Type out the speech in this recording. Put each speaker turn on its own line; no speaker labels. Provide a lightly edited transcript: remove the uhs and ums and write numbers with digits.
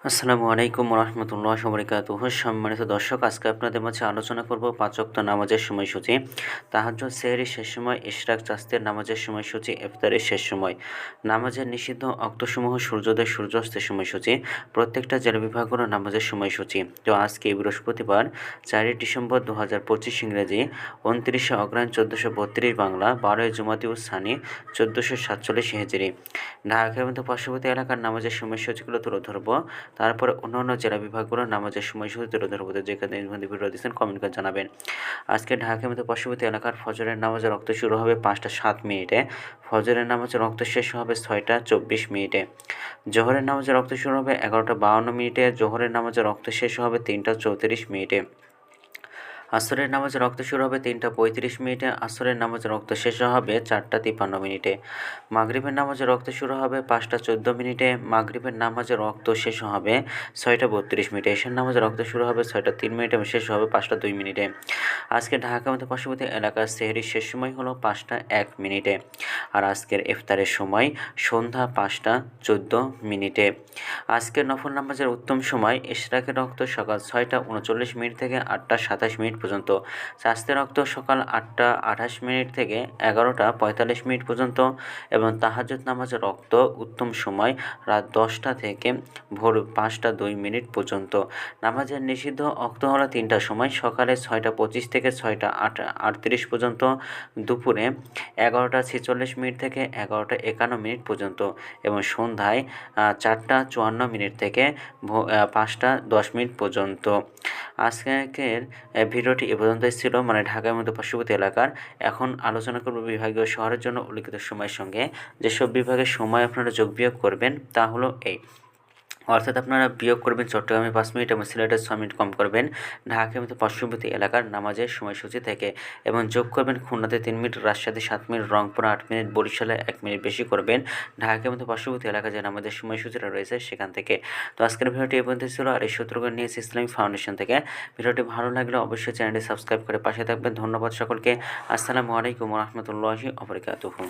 আসসালামু আলাইকুম রহমতুল্লাহ বরকাতুহু। সম্মানিত দর্শক, আজকে আপনাদের মাঝে আলোচনা করব ৫ ওয়াক্ত নামাজের সময়সূচি, তাহাজ্জুদ, সেহরির শেষ সময়, ইশরাক, চাস্তের নামাজের সময়সূচি, ইফতারের শেষ সময়, নামাজের নিষিদ্ধ অক্তসমূহ, সূর্যোদয় সূর্যাস্তের সময়সূচি, প্রত্যেকটা জেলা বিভাগের নামাজের সময়সূচি। তো আজকে বৃহস্পতিবার ৪ই ডিসেম্বর ২০২৫ ইংরেজি, ২৯শে অগ্রহায়ণ ১৪৩২ বাংলা, ১২ই জুমাদিউস সানি ১৪৪৭ হিজরি। ঢাকার মধ্যে পার্শ্ববর্তী এলাকার নামাজের সময়সূচিগুলো তুলে ধরবো। তারপরে অন্যান্য জেলা বিভাগগুলোর নামাজের সময়সূচি তুলে ধরবো। যেখানে ভিডিও দিচ্ছেন কমেন্ট করে জানাবেন। আজকে ঢাকার মধ্যে পার্শ্ববর্তী এলাকার ফজরের নামাজের রক্ত শুরু হবে ৫টা ৭ মিনিটে, ফজরের নামাজের রক্ত শেষ হবে ৬টা ২৪ মিনিটে, জোহরের নামাজের রক্ত শুরু হবে ১১টা ৫২ মিনিটে, জোহরের নামাজের রক্ত শেষ হবে ৩টা ৩৪ মিনিটে, আসরের নামাজের রক্ত শুরু হবে ৩টা ৩৫ মিনিটে, আসরের নামাজের রক্ত শেষ হবে ৪টা ৫৩ মিনিটে, মাগরিবের নামাজের রক্ত শুরু হবে ৫টা ১৪ মিনিটে, মাগরিবের নামাজের রক্ত শেষ হবে ৬টা ৩২ মিনিটে, এশার নামাজের রক্ত শুরু হবে ৬টা ৩ মিনিটে এবং শেষ হবে ৫টা ২ মিনিটে। আজকে ঢাকা মধ্যে পার্শ্ববর্তী এলাকার সেহরির শেষ সময় হলো ৫টা ১ মিনিটে। আর আজকের ইফতারের সময় সন্ধ্যা ৫টা ১৪ মিনিটে। আজকের নফল নামাজের উত্তম সময় ইশরাকের রক্ত সকাল ৬টা ৩৯ মিনিট থেকে ৮টা ২৭ মিনিট পর্যন্ত, চাস্তের রক্ত সকাল ৮টা ২৮ মিনিট থেকে ১১টা ৪৫ মিনিট পর্যন্ত এবং তাহাজ্জুদ নামাজের রক্ত উত্তম সময় রাত ১০টা থেকে ভোর ৫টা ২ মিনিট পর্যন্ত। নামাজের নিষিদ্ধ অক্ত হলো ৩টার সময়, সকালে ৬টা ২৫ থেকে ৬টা ৩৮ পর্যন্ত, দুপুরে ১১টা ৪৬ মিনিট থেকে ১১টা ৫১ মিনিট পর্যন্ত এবং সন্ধ্যায় ৪টা ৫৪ মিনিট থেকে ৫টা ১০ মিনিট পর্যন্ত। আজকের ভিডিওটি এ পর্যন্তই ছিল, মানে ঢাকার মধ্যে পার্শ্ববর্তী এলাকার। এখন আলোচনা করব বিভাগীয় শহরের জন্য উল্লিখিত সময়ের সঙ্গে। যেসব বিভাগের সময় আপনারা যোগ বিয়োগ করবেন তা হলো এই, অর্থাৎ আপনারা বিয়োগ করবেন চট্টগ্রামে ৫ মিনিট এবং সিলেটে ৬ মিনিট কম করবেন ঢাকার মধ্যে পার্শ্ববর্তী এলাকার নামাজের সময়সূচি থেকে, এবং যোগ করবেন খুলনাতে ৩ মিনিট, রাজশাহীতে ৭ মিনিট, রংপুরে ৮ মিনিট, বরিশালে ১ মিনিট বেশি করবেন ঢাকার মধ্যে পার্শ্ববর্তী এলাকায় যে নামাজের সময়সূচিটা রয়েছে সেখান থেকে। তো আজকের ভিডিওটি এই পর্যন্ত ছিল, আর এই সূত্রগুলো নিয়েছি ইসলামিক ফাউন্ডেশন থেকে। ভিডিওটি ভালো লাগলে অবশ্যই চ্যানেলটি সাবস্ক্রাইব করে পাশে থাকবেন। ধন্যবাদ সকলকে। আসসালামু আলাইকুম রহমতুল্লাহি ওয়া বারাকাতুহু।